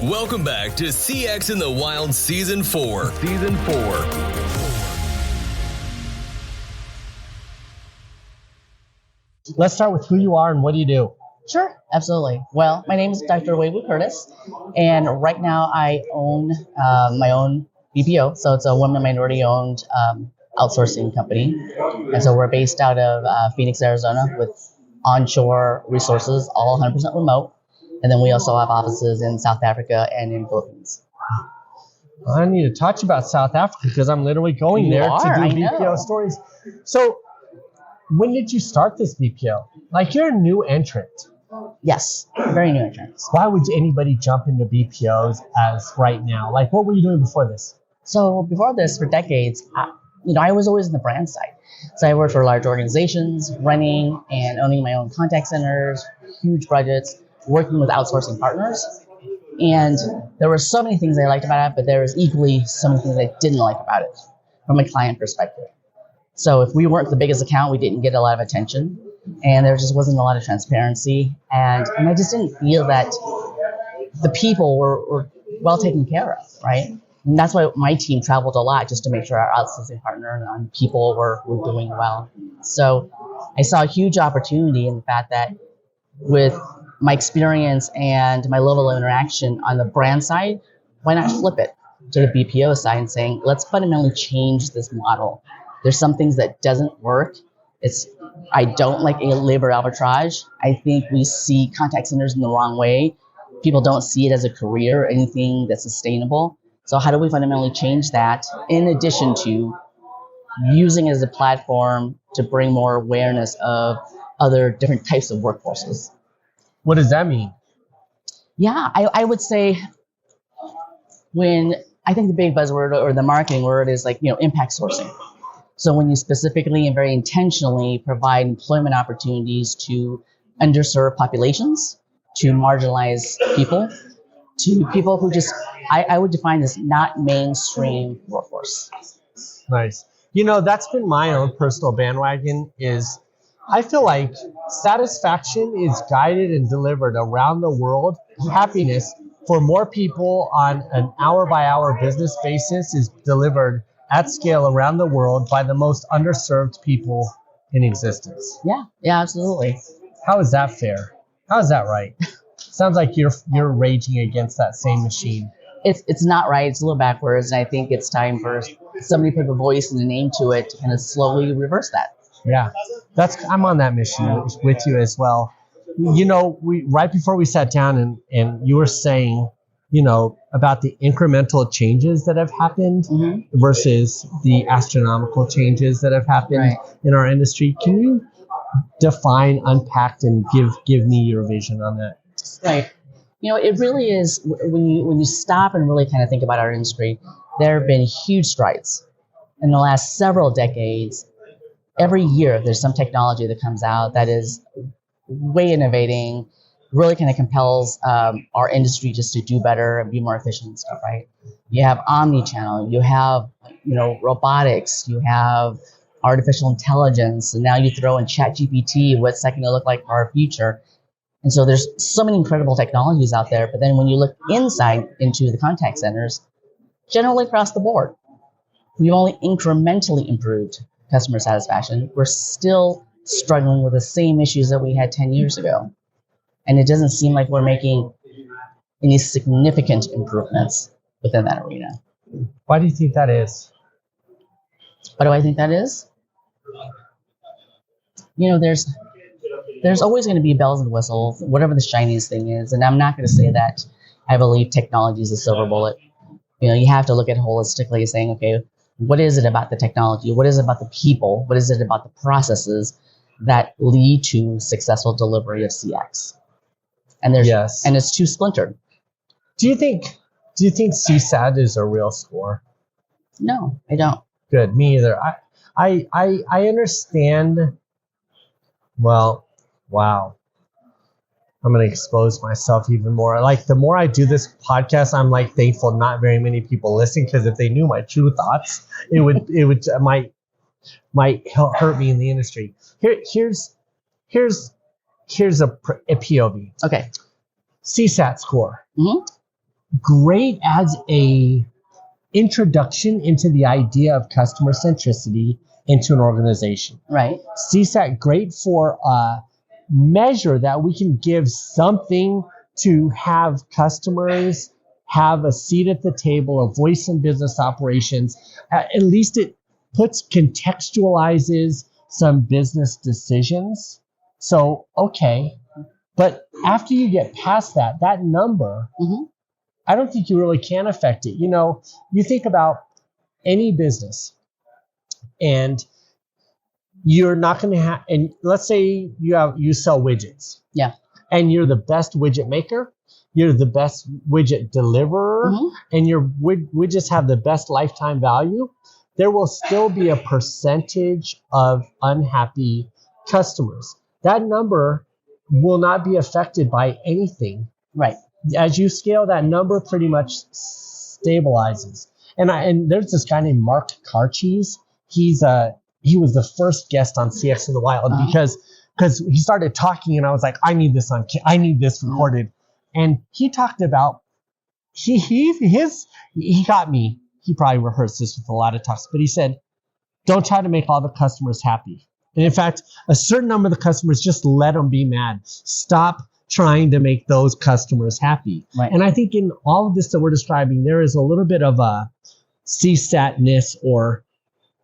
Welcome back to CX in the Wild Season 4. Let's start with who you are and what do you do? Sure, absolutely. Well, my name is Dr. Hui Wu-Curtis, and right now I own my own BPO. So it's a women minority-owned outsourcing company. And so we're based out of Phoenix, Arizona, with onshore resources, all 100% remote. And then we also have offices in South Africa and in Philippines. I need to talk about South Africa because I'm literally going there to do BPO stories. So when did you start this BPO? Like, you're a new entrant. Yes, very new entrants. Why would anybody jump into BPOs as right now? Like, what were you doing before this? So before this, for decades, I was always in the brand side. So I worked for large organizations, running and owning my own contact centers, huge budgets, working with outsourcing partners. And there were so many things I liked about it, but there was equally so many things I didn't like about it from a client perspective. So if we weren't the biggest account, we didn't get a lot of attention. And there just wasn't a lot of transparency. And I just didn't feel that the people were well taken care of, right? And that's why my team traveled a lot, just to make sure our outsourcing partner and people were doing well. So I saw a huge opportunity in the fact that with my experience and my level of interaction on the brand side, why not flip it to the BPO side and saying, let's fundamentally change this model. There's some things that doesn't work. I don't like a labor arbitrage. I think we see contact centers in the wrong way. People don't see it as a career or anything that's sustainable. So how do we fundamentally change that, in addition to using it as a platform to bring more awareness of other different types of workforces? What does that mean? Yeah, I would say I think the big buzzword or the marketing word is impact sourcing. So when you specifically and very intentionally provide employment opportunities to underserved populations, to marginalized people, to people who I would define as not mainstream workforce. Nice. That's been my own personal bandwagon is I feel like satisfaction is guided and delivered around the world. Happiness for more people on an hour-by-hour business basis is delivered at scale around the world by the most underserved people in existence. Yeah, absolutely. How is that fair? How is that right? Sounds like you're raging against that same machine. It's not right. It's a little backwards, and I think it's time for somebody to put a voice and a name to it to kind of slowly reverse that. Yeah, I'm on that mission with you as well. We right before we sat down and you were saying, about the incremental changes that have happened versus the astronomical changes that have happened in our industry. Can you define, unpack, and give me your vision on that? Right. It really is, when you stop and really kind of think about our industry, there have been huge strides in the last several decades. Every year, there's some technology that comes out that is way innovating, really kind of compels our industry just to do better and be more efficient and stuff, right? You have omni-channel, you have, robotics, you have artificial intelligence, and now you throw in ChatGPT, what's that going to look like for our future? And so there's so many incredible technologies out there, but then when you look inside into the contact centers, generally across the board, we've only incrementally improved customer satisfaction. We're still struggling with the same issues that we had 10 years ago. And it doesn't seem like we're making any significant improvements within that arena. Why do you think that is? Why do I think that is? There's always going to be bells and whistles, whatever the shiniest thing is. And I'm not going to say that I believe technology is a silver bullet. You have to look at it holistically, saying, okay, what is it about the technology? What is it about the people? What is it about the processes that lead to successful delivery of CX? And and it's too splintered. Do you think CSAT is a real score? No, I don't. Good, me either. I understand. Well, wow. I'm going to expose myself even more. Like, the more I do this podcast, I'm thankful not very many people listen, because if they knew my true thoughts, it might hurt me in the industry. Here's a POV. Okay. CSAT score. Mm-hmm. great as a introduction into the idea of customer centricity into an organization. Right. CSAT, great for a measure that we can give something to have customers have a seat at the table, a voice in business operations. At least it contextualizes some business decisions. So, okay. But after you get past that number, I don't think you really can affect it. You think about any business and you're not going to have, and let's say you sell widgets. Yeah. And you're the best widget maker, you're the best widget deliverer, and your widgets have the best lifetime value. There will still be a percentage of unhappy customers. That number will not be affected by anything. Right. As you scale, that number pretty much stabilizes. And there's this guy named Mark Karchees. He was the first guest on CX in the Wild because he started talking, and I was like, I need this recorded. And he talked about he got me. He probably rehearsed this with a lot of talks, but he said, don't try to make all the customers happy. And in fact, a certain number of the customers, just let them be mad. Stop trying to make those customers happy. Right. And I think in all of this that we're describing, there is a little bit of a CSAT-ness or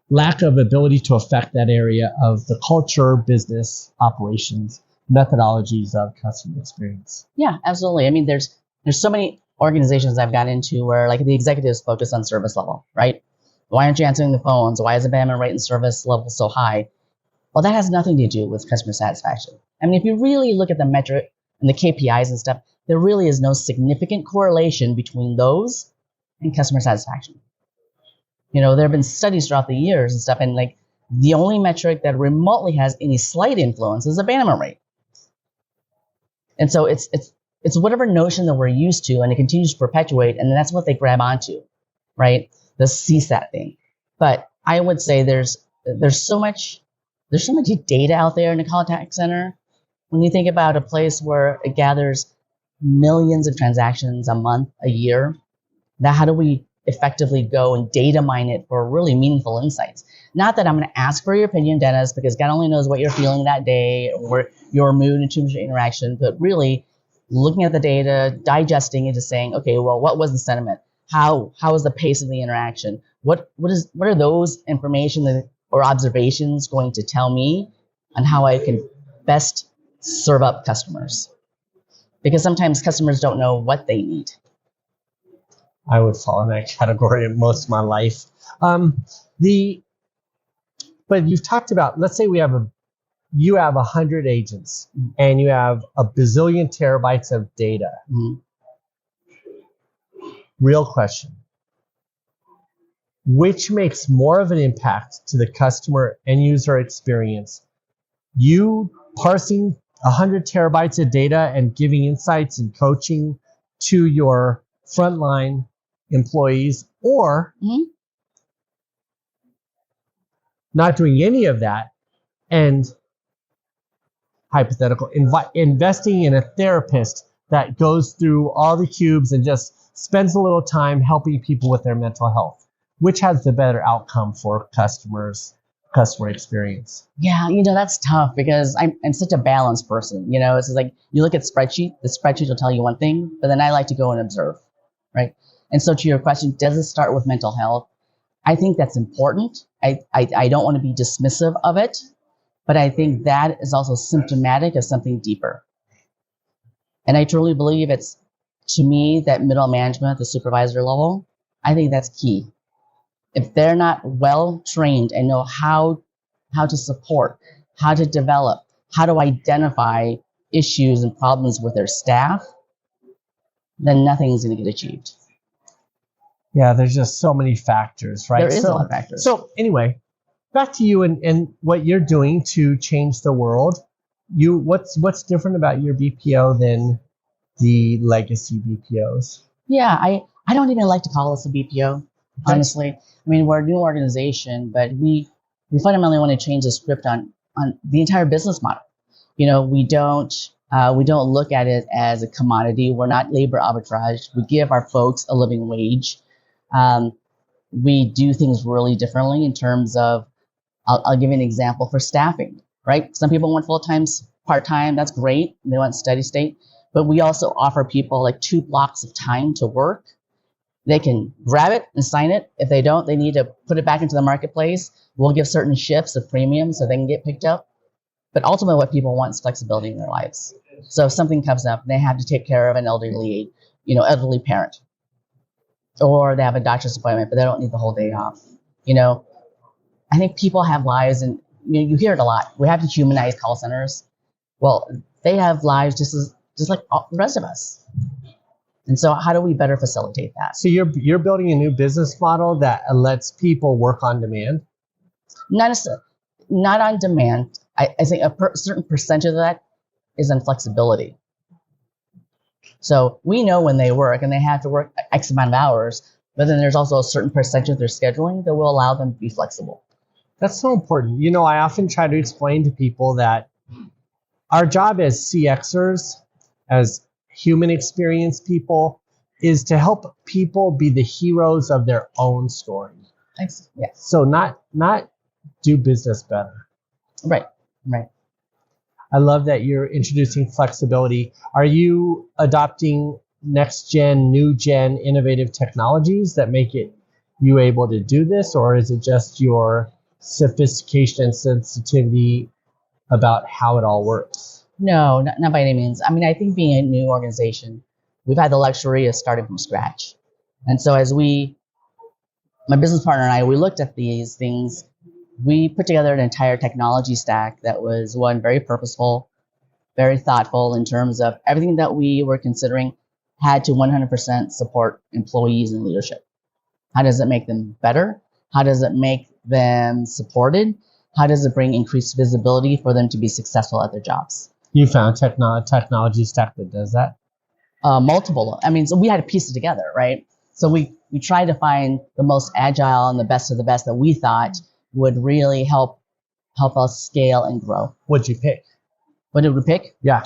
lack of ability to affect that area of the culture, business, operations, methodologies of customer experience. Yeah, absolutely. I mean, there's so many organizations I've got into where like the executives focus on service level, right? Why aren't you answering the phones? Why is abandonment rate and service level so high? Well, that has nothing to do with customer satisfaction. I mean, if you really look at the metric and the KPIs and stuff, there really is no significant correlation between those and customer satisfaction. There have been studies throughout the years and stuff, and like the only metric that remotely has any slight influence is abandonment rate. And so it's whatever notion that we're used to, and it continues to perpetuate, and that's what they grab onto, right? The CSAT thing. But I would say there's so much data out there in the contact center. When you think about a place where it gathers millions of transactions a month, a year, how do we effectively go and data mine it for really meaningful insights? Not that I'm going to ask for your opinion, Dennis, because God only knows what you're feeling that day or your mood and your interaction, but really looking at the data, digesting it, to saying, okay, well, what was the sentiment? How is the pace of the interaction? What are those information or observations going to tell me on how I can best serve up customers? Because sometimes customers don't know what they need. I would fall in that category most of my life. But you've talked about, let's say you have 100 agents and you have a bazillion terabytes of data. Real question. Which makes more of an impact to the customer and user experience? You parsing 100 terabytes of data and giving insights and coaching to your frontline employees, or not doing any of that and hypothetical investing in a therapist that goes through all the cubes and just spends a little time helping people with their mental health. Which has the better outcome for customer experience? Yeah, that's tough because I'm such a balanced person. It's like you look at the spreadsheet will tell you one thing, but then I like to go and observe, right? And so to your question, does it start with mental health? I think that's important. I don't want to be dismissive of it, but I think that is also symptomatic of something deeper. And I truly believe it's, to me, that middle management, the supervisor level, I think that's key. If they're not well trained and know how to support, how to develop, how to identify issues and problems with their staff, then nothing's going to get achieved. Yeah, there's just so many factors, right? There is a lot of factors. So anyway, back to you and what you're doing to change the world. What's different about your BPO than the legacy BPOs? Yeah, I don't even like to call us a BPO, honestly. I mean, we're a new organization, but we fundamentally want to change the script on the entire business model. We don't We don't look at it as a commodity. We're not labor arbitrage. We give our folks a living wage. We do things really differently in terms of, I'll give you an example for staffing, right? Some people want full-time, part-time. That's great. They want steady state. But we also offer people like 2 blocks of time to work. They can grab it and sign it. If they don't, they need to put it back into the marketplace. We'll give certain shifts of premium so they can get picked up. But ultimately, what people want is flexibility in their lives. So if something comes up, they have to take care of an elderly parent, or they have a doctor's appointment, but they don't need the whole day off. I think people have lives, and you hear it a lot. We have to humanize call centers. Well, they have lives just like the rest of us. And so how do we better facilitate that? So you're building a new business model that lets people work on demand? Not on demand. I think a certain percentage of that is on flexibility. So we know when they work and they have to work X amount of hours, but then there's also a certain percentage of their scheduling that will allow them to be flexible. That's so important. I often try to explain to people that our job as CXers, as human experience people, is to help people be the heroes of their own story. Thanks. Yeah. So not do business better. Right. I love that you're introducing flexibility. Are you adopting next gen, new gen, innovative technologies that make you able to do this, or is it just your sophistication and sensitivity about how it all works? No, not by any means. I mean, I think being a new organization, we've had the luxury of starting from scratch. And so my business partner and I, we looked at these things. We put together an entire technology stack that was, one, very purposeful, very thoughtful in terms of everything that we were considering had to 100% support employees and leadership. How does it make them better? How does it make them supported? How does it bring increased visibility for them to be successful at their jobs? You found technology stack that does that? Multiple. I mean, so we had to piece it together, right? So we tried to find the most agile and the best of the best that we thought would really help us scale and grow. What'd you pick? What did we pick? Yeah.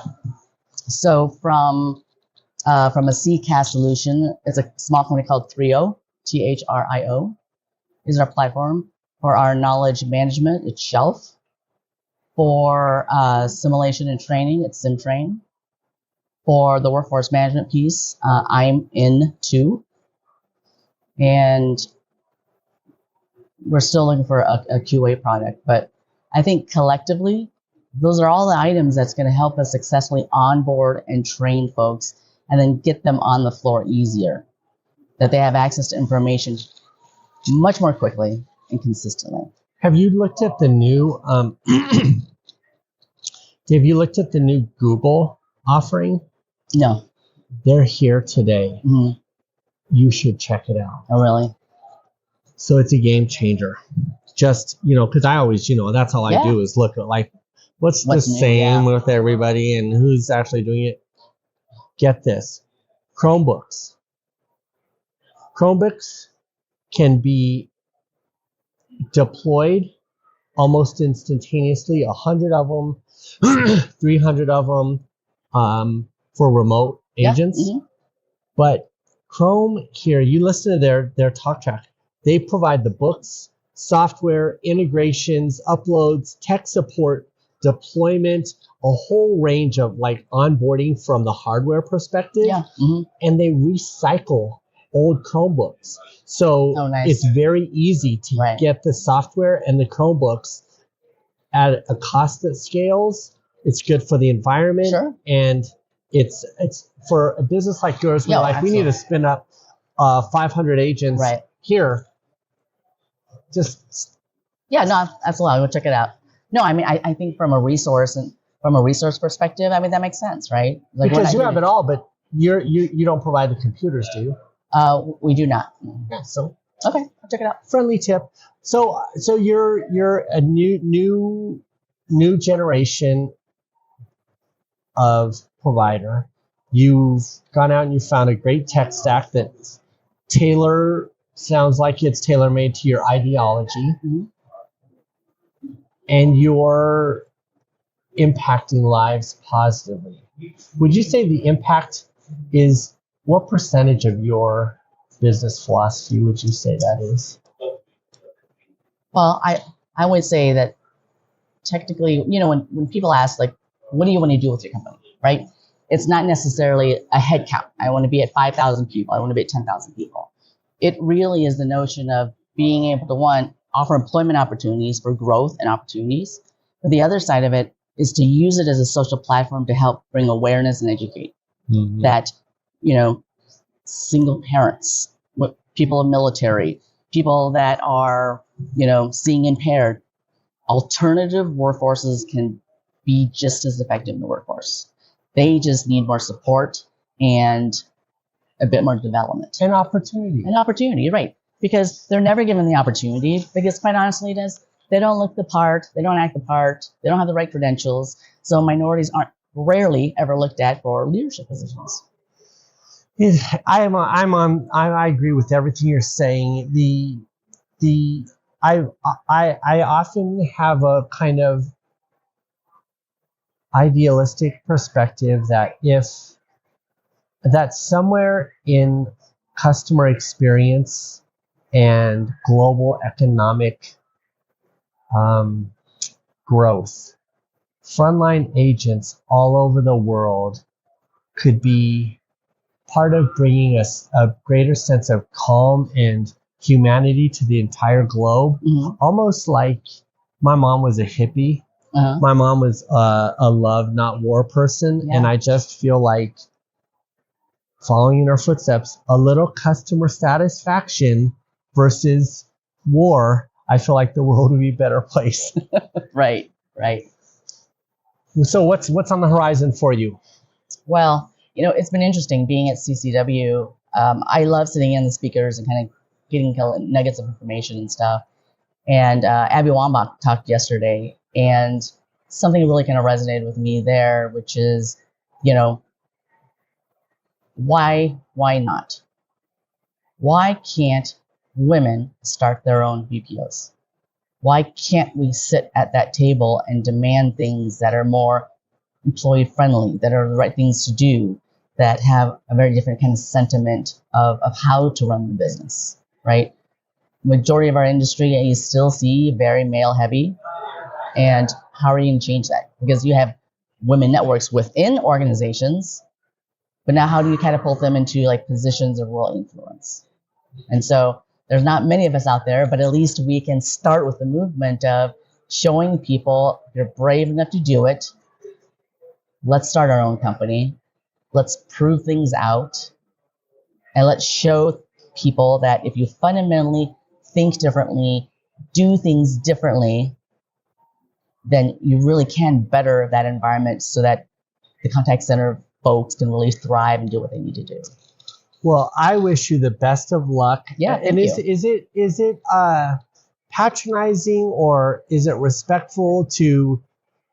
So from a CCaaS solution, it's a small company called Thrio, Thrio, is our platform. For our knowledge management, it's Shelf. For simulation and training, it's SimTrain. For the workforce management piece, I'm in too. And we're still looking for a QA product. But I think collectively, those are all the items that's going to help us successfully onboard and train folks and then get them on the floor easier, that they have access to information much more quickly and consistently. Have you looked at the new Google offering? No. They're here today. Mm-hmm. You should check it out. Oh, really? So it's a game changer. Just, because I always, that's all I do is look at what's the same with everybody and who's actually doing it. Get this. Chromebooks can be deployed almost instantaneously, 100 of them, 300 of them for remote agents. Mm-hmm. But Chrome here, you listen to their talk track. They provide the books, software, integrations, uploads, tech support, deployment, a whole range of onboarding from the hardware perspective. Yeah. Mm-hmm. And they recycle old Chromebooks. So It's very easy to get the software and the Chromebooks at a cost that scales. It's good for the environment. Sure. And it's for a business like yours, where we need to spin up 500 agents here. That's a lot. We'll check it out. No, I mean, I think from a resource perspective, I mean, that makes sense, right? Because you have it all, but you don't provide the computers, do you? We do not. Yeah, so okay, I'll check it out. Friendly tip. So you're a new generation of provider. You've gone out and you found a great tech stack that sounds like it's tailor-made to your ideology. Mm-hmm. And you're impacting lives positively. Would you say the impact is, what percentage of your business philosophy would you say that is? Well, I would say that technically, when people ask, like, what do you want to do with your company, right? It's not necessarily a head count. I want to be at 5,000 people. I want to be at 10,000 people. It really is the notion of being able to, one, offer employment opportunities for growth and opportunities. But the other side of it is to use it as a social platform to help bring awareness and educate that, single parents, people in military, people that are, seeing impaired, alternative workforces can be just as effective in the workforce. They just need more support and a bit more development. An opportunity. An opportunity, right. Because they're never given the opportunity, because quite honestly, they don't look the part, they don't act the part, they don't have the right credentials. So minorities aren't rarely ever looked at for leadership positions. I agree with everything you're saying. I often have a kind of idealistic perspective that somewhere in customer experience and global economic growth, frontline agents all over the world could be part of bringing us a greater sense of calm and humanity to the entire globe. Almost like my mom was a hippie. My mom was a love, not war person. And I just feel like, following in her footsteps, a little customer satisfaction versus war, I feel like the world would be a better place. Right. So what's on the horizon for you? Well, it's been interesting being at CCW. I love sitting in the speakers and kind of getting nuggets of information and stuff. And Abby Wambach talked yesterday, and something really kind of resonated with me there, which is, why not? Why can't women start their own BPOs? Why can't we sit at that table and demand things that are more employee friendly, that are the right things to do, that have a very different kind of sentiment of how to run the business, right? Majority of our industry, you still see very male heavy. And how are you going to change that? Because you have women networks within organizations, but now how do you catapult them into like positions of real influence? And so there's not many of us out there, but at least we can start with the movement of showing people you're brave enough to do it. Let's start our own company. Let's prove things out. And let's show people that if you fundamentally think differently, do things differently, then you really can better that environment so that the contact center folks can really thrive and do what they need to do. Well, I wish you the best of luck. Yeah, and is it patronizing, or is it respectful to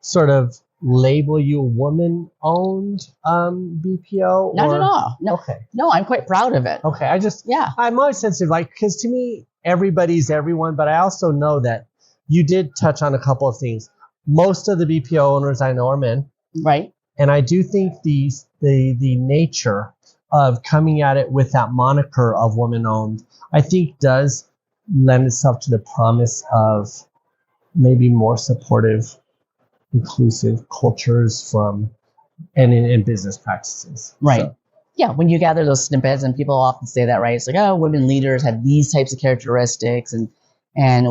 sort of label you a woman-owned BPO? Not at all. No. Okay. No, I'm quite proud of it. Okay. I'm always sensitive, because to me, everybody's everyone, but I also know that you did touch on a couple of things. Most of the BPO owners I know are men. Right. And I do think the nature of coming at it with that moniker of woman-owned, I think does lend itself to the promise of maybe more supportive, inclusive cultures in business practices. Right. So. Yeah, when you gather those snippets, and people often say that, right? It's like, oh, women leaders have these types of characteristics, and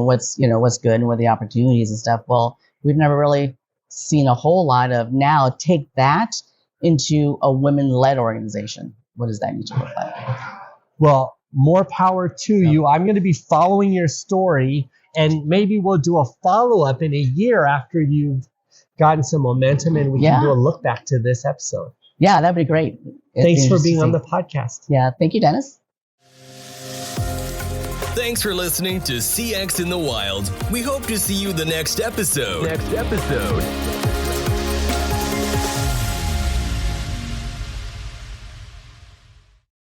what's good and what are the opportunities and stuff. Well, we've never really seen a whole lot of, now take that into a women-led organization. What does that need to look like? Well, more power to you. I'm going to be following your story, and maybe we'll do a follow-up in a year after you've gotten some momentum, and we can do a look back to this episode. Yeah, that'd be great. Thanks for being on the podcast. Yeah, thank you, Dennis. Thanks for listening to CX in the Wild. We hope to see you the next episode.